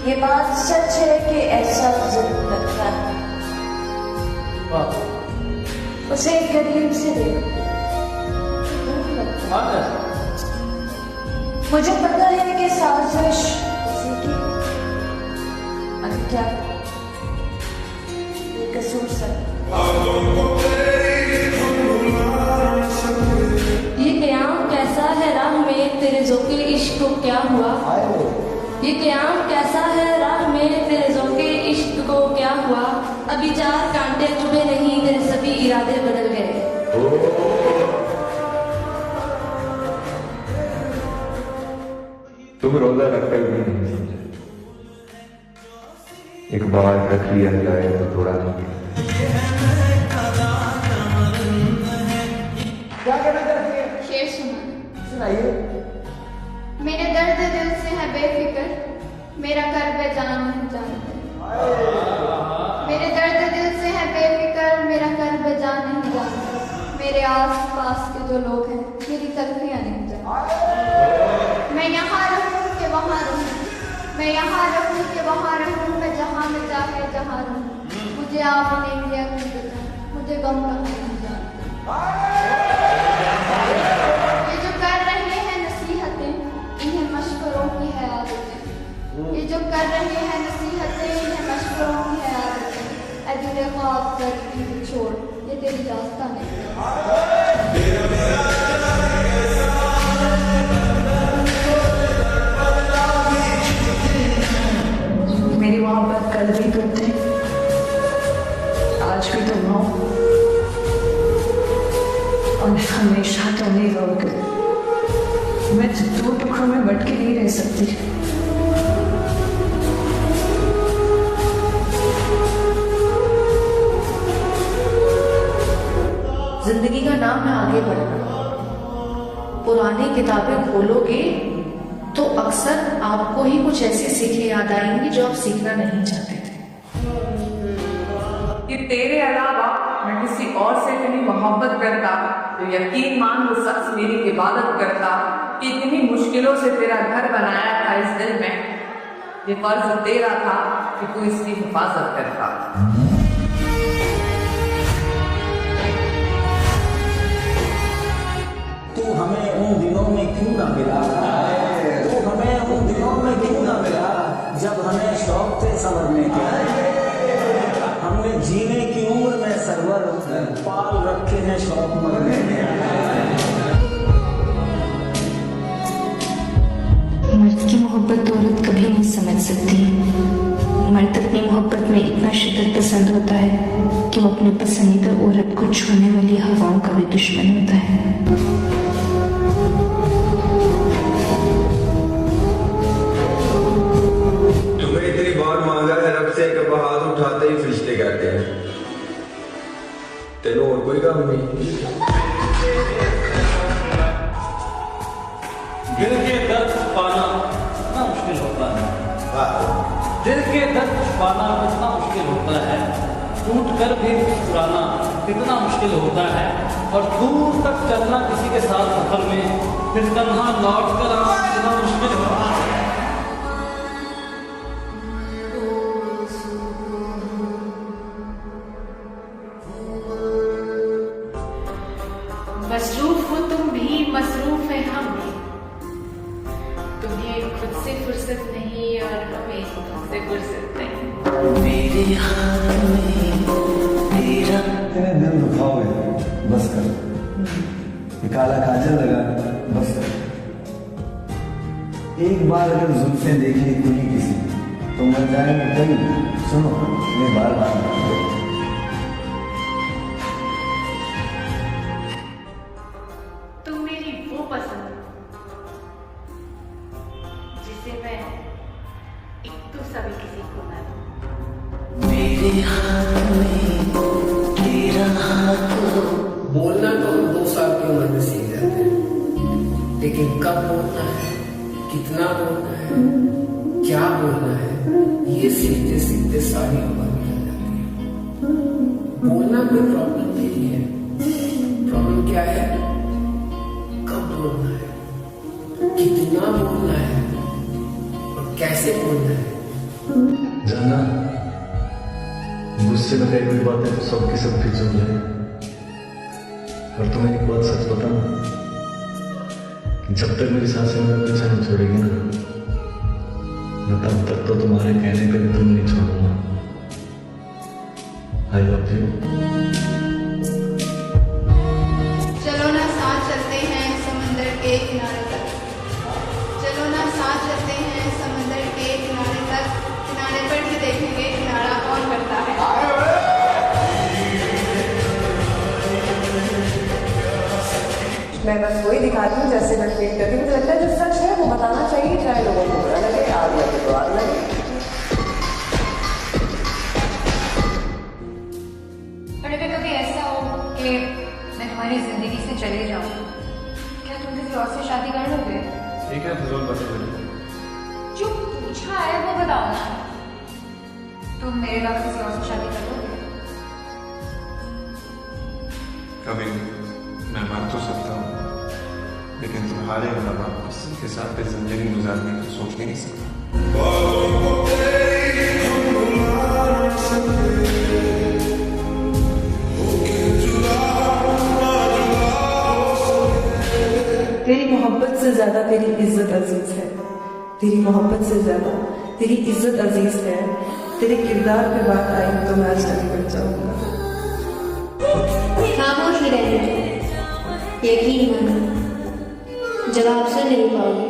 ये बात सच है कि ऐसा जरूर लगता है। उसे करीब से देखो, मुझे पता है कि साजिश उसी की, अगर क्या ये कसूर सब ये क़याम कैसा है राह में तेरे ज़ौक़े इश्क को क्या हुआ। ये क़याम कैसा है राह में तेरे ज़ौक़े इश्क को क्या हुआ। अभी 4 कांटे चुभे नहीं, तेरे सभी इरादे बदल गए। तुम रोजा रखकर भी नहीं समझे, एक बार रख लिया जाए तो थोड़ा नहीं। क्या कहना चाहती है? शेर सुनाइए। मेरे दर्द दिल से है बेफिक्र, मेरा कर्ब जान नहीं जानते। मेरे दर्द दिल से है बेफिक्र, मेरा कर्ब जान नहीं जानते। मेरे आस पास के जो लोग हैं मेरी तलखियाँ नहीं जानते। मैं यहाँ रहूँ कि वहाँ रहूँ, मैं यहाँ रहूँ कि वहाँ रहूँ, मैं जहाँ में चाहे जहाँ रहूँ। मुझे आपने दिया कि मुझे गम का नहीं जानते। ये जो कर रहे हैं नसीहतें, इन्हें मशवरों की है आदतें। ये जो कर रहे हैं नसीहतें, इन्हें मशवरों की है आदतें। ऐ दिल ख्वाब करती छोड़, ये तेरी रास्ता नहीं। मेरी मोहब्बत कल भी तुम थे, आज भी तुम हो, और हमेशा तुम ही रहोगे। मैं 2 टुकड़ों में बट के नहीं रह सकती। जिंदगी का नाम है आगे बढ़ना। पुरानी किताबें खोलोगे तो अक्सर आपको ही कुछ ऐसी सीखें याद आएंगी जो आप सीखना नहीं चाहते थे। कि तेरे अलावा मैं किसी और से इतनी मोहब्बत करता तो यकीन मान वो शख्स मेरी इबादत करता। कि इतनी मुश्किलों से तेरा घर बनाया था इस दिल में, ये फर्ज तेरा था कि तू इसकी हिफाजत करता। तू हमें उन दिनों में क्यों ना मिला, तू हमें उन दिनों में क्यों ना मिला, जब हमें शौक थे संवरने के। हमने जीने की उम्र में सरवर पाल रखे हैं शौक मरने के। मर्द की मोहब्बत औरत कभी नहीं समझ सकती। मर्द अपनी मोहब्बत में इतना शिद्दत पसंद होता है कि वो अपने पसंदीदा औरत को छूने वाली हवाओं का भी दुश्मन होता है। तुम्हें इतनी बार मांगा है रब से कि हाथ उठाते ही फरिश्ते कहते हैं, तेनों और कोई काम नहीं। दिल के दर्द छुपाना कितना मुश्किल होता है। दिल के दर्द छुपाना कितना मुश्किल होता है। टूट कर भी मुस्कुराना कितना मुश्किल होता है। और दूर तक चलना किसी के साथ सफर में, फिर तन्हा लौट कर आना कितना मुश्किल होता है। मसरूफ हो तुम भी, मसरूफ है हम भी। तुम्हें खुद से फुर्सत नहीं और हमें तुमसे फुर्सत नहीं। मेरे हाथ में तेरा तेरे दिल दुखाओगे, बस कर। ये काला काजल लगा, बस कर। एक बार अगर जुल्फें देखी इतनी किसी तो मर जाएंगे कई। सुनो ये बार बार तुम मेरी वो पसंद जिसे मैं एक तो सभी किसी को ना दूं। मेरे हाथ में तेरा हाथ। बोलना तो हम 2 साल की उम्र में सीख जाते हैं, लेकिन कब बोलना है, कितना बोलना है, क्या बोलना है, ये सीखते सीखते सारी उम्र निकल जाती है। बोलना कोई प्रॉब्लम नहीं है। प्रॉब्लम क्या है? कब बोलना है, कितना बोलना है और कैसे बोलना है, जाना गुस्से में कई बातें तो सबकी सब फिजूल है, और तुम्हें एक बात सच बताऊं, जब तक मेरी सांसें मेरा पीछा नहीं छोड़ेगी ना, मैं तब तक तो तुम्हारे कहने पे भी तुम नहीं छोड़ूंगा। I love you. चलो ना साथ चलते हैं समंदर के किनारे तक, चलो ना साथ चलते हैं समंदर के किनारे तक, किनारे पर भी देखेंगे किनारा कौन करता है। मैं बस वही दिखाती हूँ जैसे मैं फील करती हूँ। मुझे लगता है जो सच है वो बताना चाहिए, चाहे लोगों को बुरा लगे, आग लगे तो आग लगे। और अगर कभी ऐसा हो कि मैं तुम्हारी जिंदगी से चले जाऊँ, क्या तुम किसी और से शादी कर लोगे? ठीक है, फिजूल बातें करें। जो पूछा है वो बताओ ना, तुम मेरे बाद किसी और से शादी कर लोगे? कभी मैं मर तो सकता हूँ, लेकिन तुम्हारे अलावा किसी के साथ जिंदगी गुजारने की सोच नहीं सकता। तेरी मोहब्बत से ज्यादा तेरी इज्जत अजीज है, तेरी मोहब्बत से ज्यादा तेरी इज्जत अजीज है। तेरे किरदार पे बात आई तो मैं आज शादी कर जाऊंगा। खामोश ही रहने दो, यकीन मानो जवाब से नहीं पाओगे।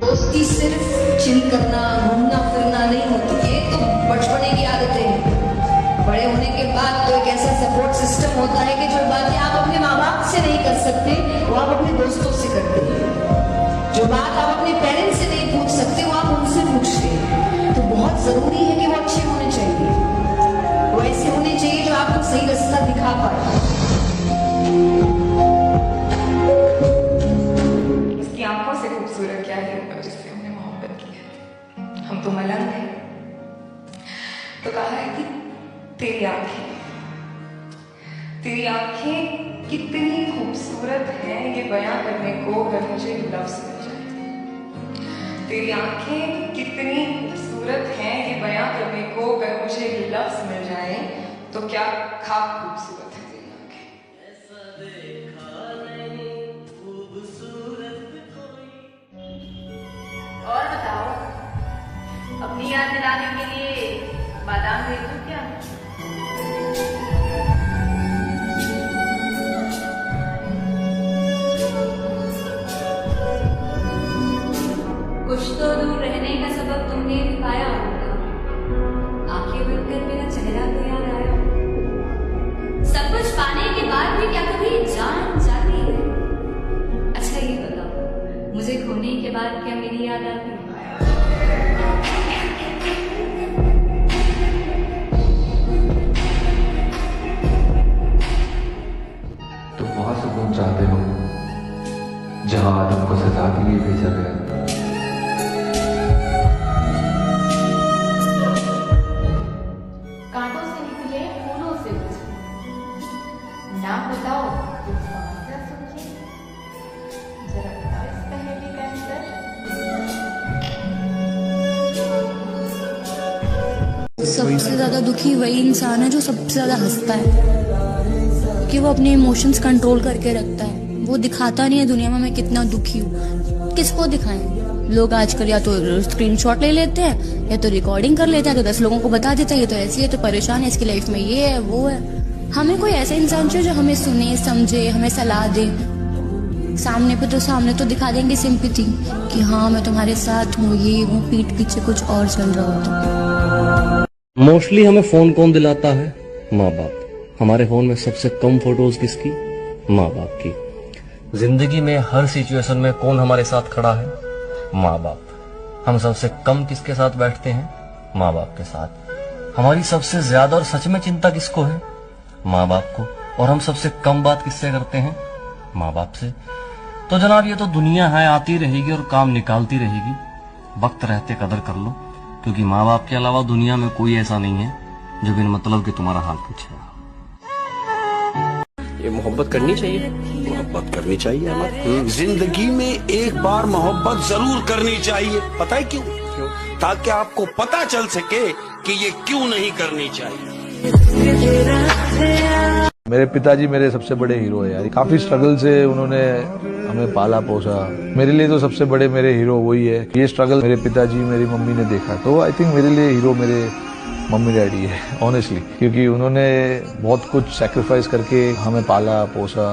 दोस्ती सिर्फ चिल करना, घूमना फिरना नहीं होती, ये तो बचपने की आदतें हैं। बड़े होने के बाद तो एक ऐसा सपोर्ट सिस्टम होता है कि जो बातें आप अपने माँ बाप से नहीं कर सकते वो आप अपने दोस्तों से करते हैं। जो बात आप अपने पेरेंट्स से नहीं पूछ सकते वो आप उनसे पूछते हैं। तो बहुत जरूरी है कि वो अच्छे होने चाहिए, वो ऐसे होने चाहिए जो आपको सही रास्ता दिखा पाए। उसकी आंखों से खूबसूरत क्या है जिससे हमने मोहब्बत की है। हम तो मलंग हैं, तो कहा है कि तेरी आंखें कितनी खूबसूरत हैं, ये बयां करने को अगर मुझे लफ्ज मिल जाए। तेरी आंखें कितनी खूबसूरत हैं, ये बयां करने को अगर मुझे लफ्ज मिल जाए, तो क्या खाक खूबसूरत है तेरी आंखें। और बताओ, अपनी याद दिलाने के लिए बादाम भेजूं क्या? कुछ तो दूर रहने का सबब तुमने दिखाया होगा, आंखें बंद कर मेरा चेहरा तो याद आया। सब कुछ पाने के बाद भी क्या कभी जान जाती है? अच्छा ये बताओ, मुझे खोने के बाद क्या मेरी याद आती है? तो वहां सुकून चाहते हो जहां आदम को सजा के लिए भेजा गया। कांटों से निकले फूलों से बचे, ना बताओ तो समस्या समझे। जरा बताओ इस पहेली का आंसर। सबसे ज्यादा दुखी वही इंसान है जो सबसे ज्यादा हंसता है, कि वो अपने इमोशंस कंट्रोल करके रखता है। वो दिखाता नहीं है दुनिया में मैं कितना दुखी हूँ। किसको दिखाएं? लोग आजकल या तो स्क्रीनशॉट ले लेते हैं या तो रिकॉर्डिंग कर लेते हैं, तो 10 लोगों को बता देते हैं ये तो ऐसी है, तो परेशान है, इसकी लाइफ में ये है वो है। हमें कोई ऐसा इंसान चाहिए जो हमें सुने, समझे, हमें सलाह दे। सामने तो दिखा देंगे सिंपैथी कि हाँ मैं तुम्हारे साथ हूँ, ये हूँ, पीठ पीछे कुछ और चल रहा होता। मोस्टली हमें फोन कौन दिलाता है? माँ बाप। हमारे फोन में सबसे कम फोटोज किसकी? माँ बाप की। जिंदगी में हर सिचुएशन में कौन हमारे साथ खड़ा है? माँ बाप। हम सबसे कम किसके साथ बैठते हैं? माँ बाप के साथ। हमारी सबसे ज्यादा और सच में चिंता किसको है? माँ बाप को। और हम सबसे कम बात किससे करते हैं? माँ बाप से। तो जनाब ये तो दुनिया है, आती रहेगी और काम निकालती रहेगी। वक्त रहते कदर कर लो, क्योंकि माँ बाप के अलावा दुनिया में कोई ऐसा नहीं है जो बिन मतलब के तुम्हारा हाल पूछेगा। ये मोहब्बत करनी चाहिए। मोहब्बत करनी चाहिए अमर। जिंदगी में एक बार मोहब्बत जरूर करनी चाहिए। पता है क्यों? ताकि आपको पता चल सके कि ये क्यों नहीं करनी चाहिए। मेरे पिताजी मेरे सबसे बड़े हीरो है यार। काफी स्ट्रगल से उन्होंने हमें पाला पोसा। मेरे लिए तो सबसे बड़े मेरे हीरो वही है। ये स्ट्रगल मेरे पिताजी मेरी मम्मी ने देखा, तो आई थिंक मेरे लिए हीरो मेरे मम्मी डैडी है ऑनेस्टली, क्योंकि उन्होंने बहुत कुछ सैक्रिफाइस करके हमें पाला पोसा,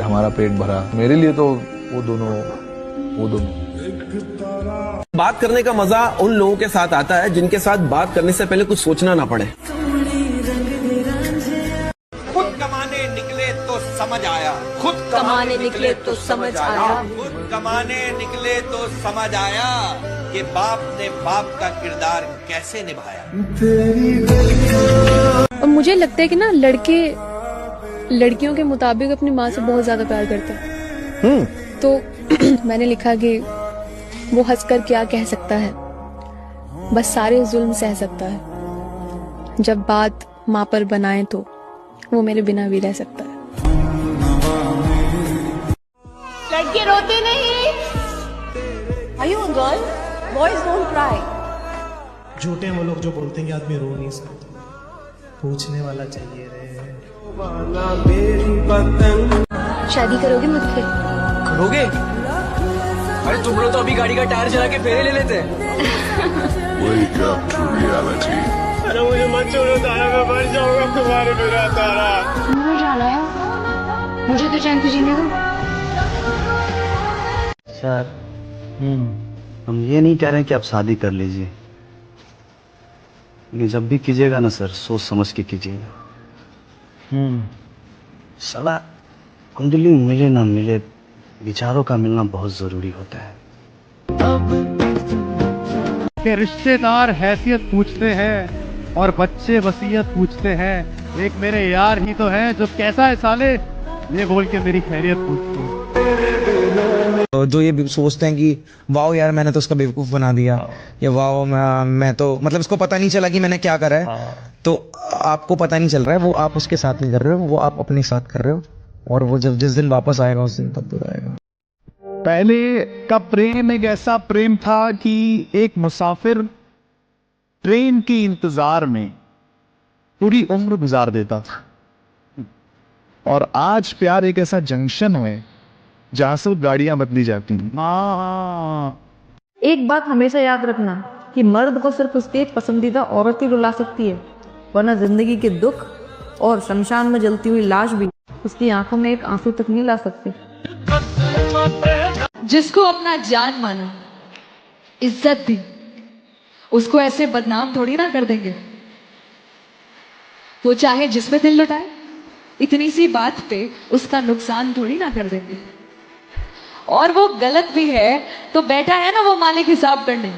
हमारा पेट भरा। मेरे लिए तो वो दोनों। बात करने का मजा उन लोगों के साथ आता है जिनके साथ बात करने से पहले कुछ सोचना ना पड़े। खुद कमाने निकले तो समझ आया, खुद कमाने निकले तो समझ आया, खुद कमाने निकले तो समझ आया कि बाप ने बाप का किरदार कैसे निभाया। और मुझे लगता है कि ना लड़के लड़कियों के मुताबिक अपनी माँ से बहुत ज्यादा प्यार करते हैं। तो मैंने लिखा कि वो हंसकर क्या कह सकता है, बस सारे जुल्म सह सकता है। जब बात माँ पर बनाए तो वो मेरे बिना भी रह सकता है। लड़के रोते नहीं। Are you a girl? Boys don't cry. झूठे वो लोग जो बोलते हैं कि आदमी रो नहीं सकता, पूछने वाला चाहिए रे। शादी करोगे मुझसे? करोगे? अरे तुम लोग तो अभी गाड़ी का टायर चला के फेरे ले लेते हैं। Wake up to reality. अरे मुझे मत छोड़ो तारा, मैं मर जाऊंगा तुम्हारे बिना तारा। मर जाना है, मुझे तो चैन से जीने दो। सर, हम ये नहीं कह रहे हैं कि आप शादी कर लीजिए, लेकिन जब भी कीजिएगा ना सर, सोच समझ के कीजिएगा। साला कुंडली मिले ना मिले, विचारों का मिलना बहुत जरूरी होता है। के रिश्तेदार हैसियत पूछते हैं और बच्चे वसीयत पूछते हैं। एक मेरे यार ही तो हैं जो कैसा है साले ये बोल के मेरी खैरियत पूछते हैं। तो जो ये सोचते हैं कि वाओ यार मैंने तो उसका बेवकूफ़ बना दिया, या वाओ मैं तो मतलब इसको पता नहीं चला कि मैंने क्या करा है। तो आपको पता नहीं चल रहा है, वो आप उसके साथ नहीं कर रहे हो, वो आप अपने साथ कर रहे हो। और वो जब जिस दिन वापस आएगा उस दिन तब बुलाएगा। पहले का प्रेम एक ऐसा प्रेम था कि एक मुसाफिर ट्रेन के इंतजार में पूरी उम्र गुजार देता था, और आज प्यार एक ऐसा जंक्शन है जहां से गाड़ियां बदली जाती हैं। एक बात हमेशा याद रखना कि मर्द को सिर्फ उसकी एक पसंदीदा औरत ही रुला सकती है, वरना जिंदगी के दुख और शमशान में जलती हुई लाश भी उसकी आंखों में एक आंसू तक नहीं ला सकती। जिसको अपना जान माना, इज्जत दी, उसको ऐसे बदनाम थोड़ी ना कर देंगे। वो चाहे जिसमें दिल लुटाए, इतनी सी बात पे उसका नुकसान थोड़ी ना कर देंगे। और वो गलत भी है तो बैठा है ना वो मालिक हिसाब करने।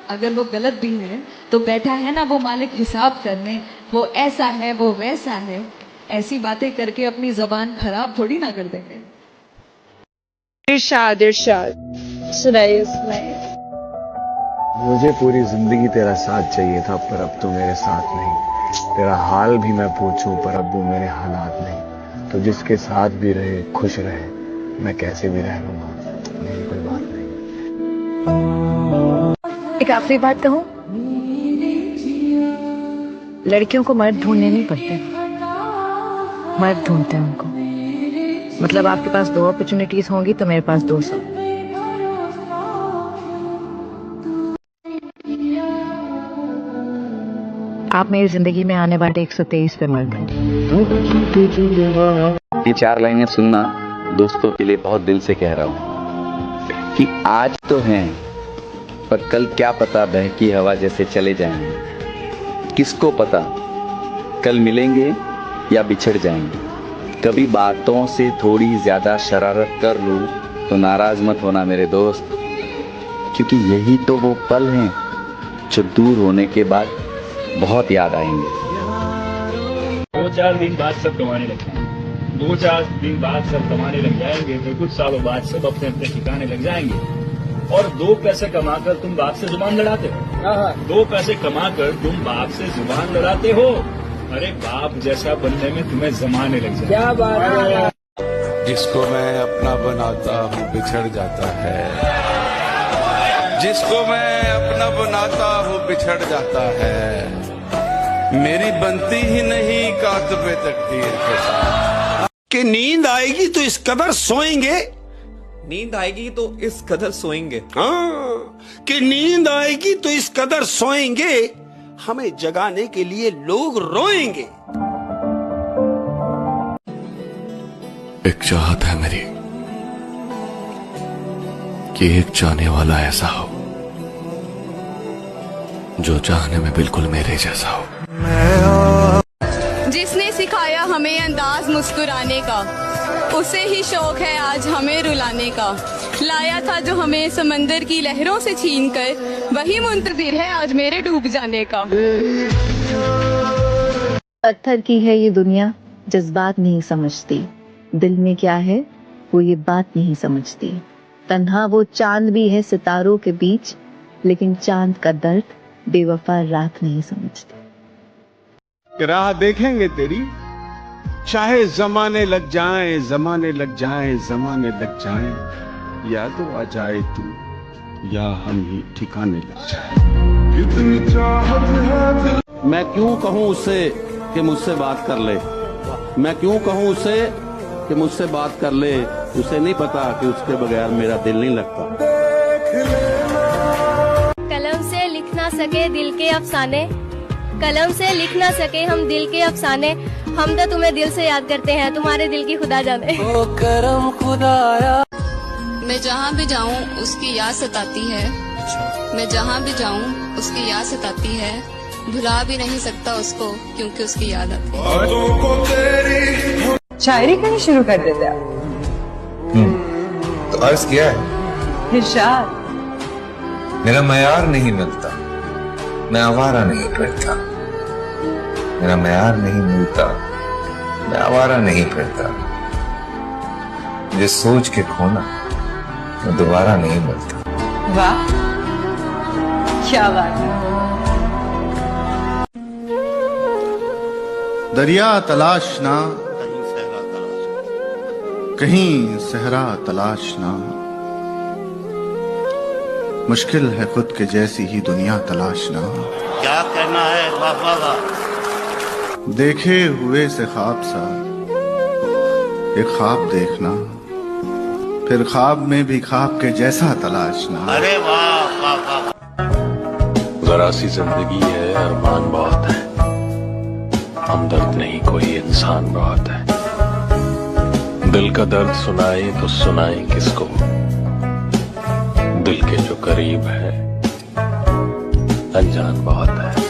अगर वो गलत भी है तो बैठा है ना वो मालिक हिसाब करने। वो ऐसा है, वो वैसा है, ऐसी बातें करके अपनी जबान खराब थोड़ी ना कर देंगे। इरशाद इरशाद, सुनाइए सुनाइए। मुझे पूरी जिंदगी तेरा साथ चाहिए था, पर अब तो मेरे साथ नहीं। तेरा हाल भी मैं पूछूं, पर अब वो मेरे हालात नहीं। तो जिसके साथ भी रहे खुश रहे, मैं कैसे भी रह लूंगा, मेरी कोई बात नहीं। एक आखिरी बात कहूँ, लड़कियों को मर्द ढूंढने नहीं पड़ते, मर्द ढूंढते हैं उनको। मतलब आपके पास 2 अपॉर्चुनिटीज होंगी तो मेरे पास 200। आप मेरी जिंदगी में आने वाले 123 पे मर्द हैं। ये 4 लाइनें सुनना दोस्तों के लिए बहुत दिल से कह रहा हूँ कि आज तो हैं, पर कल क्या पता बहकी हवा जैसे चले जाएंगे। किसको पता कल मिलेंगे या बिछड़ जाएंगे। कभी बातों से थोड़ी ज्यादा शरारत कर लूं तो नाराज मत होना मेरे दोस्त, क्योंकि यही तो वो पल हैं जो दूर होने के बाद बहुत याद आएंगे। 2-4 दिन बाद सब कमाने लग जाएंगे, 2-4 दिन बाद सब कमाने लग जाएंगे, फिर कुछ सालों बाद सब अपने अपने ठिकाने लग जाएंगे। और 2 पैसे कमाकर तुम बाप से जुबान लड़ाते हो। 2 पैसे कमाकर तुम बाप से जुबान लड़ाते हो। अरे बाप जैसा बनने में तुम्हें जमाने लग जाए। क्या बात है। जिसको मैं अपना बनाता हूँ बिछड़ जाता है, जिसको मैं अपना बनाता हूँ बिछड़ जाता है, मेरी बनती ही नहीं कातबे तकदीर के साथ। कि नींद आएगी तो इस कदर सोएंगे, नींद आएगी तो इस कदर सोएंगे। हाँ, कि नींद आएगी तो इस कदर सोएंगे, हमें जगाने के लिए लोग रोएंगे। एक चाहत है मेरी कि एक चाहने वाला ऐसा हो जो चाहने में बिल्कुल मेरे जैसा हो। जिसने सिखाया हमें अंदाज मुस्कुराने का, उसे ही शौक है आज हमें रुलाने का। लाया था जो हमें समंदर की लहरों से छीनकर, वही मुंतजिर है आज मेरे डूब जाने का। पत्थर की है ये दुनिया, जज्बात नहीं समझती, दिल में क्या है वो ये बात नहीं समझती। तन्हा वो चांद भी है सितारों के बीच, लेकिन चांद का दर्द बेवफा रात नहीं समझती। राह देखेंगे तेरी, चाहे जमाने लग जाएं, जमाने लग जाएं, जमाने लग जाएं, या तो आ जाए तू या हम ही ठिकाने लग जाएं। इतनी चाहत है। मैं क्यों कहूं उससे कि मुझसे बात कर ले, मैं क्यों कहूं उससे कि मुझसे बात कर ले, उसे नहीं पता कि उसके बगैर मेरा दिल नहीं लगता। कलम से लिख ना सके दिल के अफसाने, कलम से लिख ना सके हम दिल के अफसाने, हम तो तुम्हें दिल से याद करते हैं, तुम्हारे दिल की खुदा जाने। ओ करम खुदाया। मैं जहाँ भी जाऊँ उसकी याद सताती है, मैं जहाँ भी जाऊँ उसकी याद सताती है, भुला भी नहीं सकता उसको क्योंकि उसकी याद आती है। शायरी करनी शुरू कर देते आप। तो अर्ज किया है इरशाद। मेरा मयार नहीं मिलता, मैं आवारा नहीं फिरता, मेरा मयार नहीं मिलता, मैं आवारा नहीं फिरता, मुझे सोच के खोना मैं दोबारा नहीं मिलता। वाह क्या बात है। दरिया तलाशना कहीं सहरा तलाशना, मुश्किल है खुद के जैसी ही दुनिया तलाशना। क्या कहना है बाबा। देखे हुए से ख्वाब सा एक ख्वाब देखना, फिर ख्वाब में भी ख्वाब के जैसा तलाशना। अरे वाह वाह वाह। जरा सी जिंदगी है, अरमान बहुत है, हमदर्द नहीं कोई इंसान बहुत है। दिल का दर्द सुनाए तो सुनाए किसको, दिल के जो करीब है अनजान बहुत है।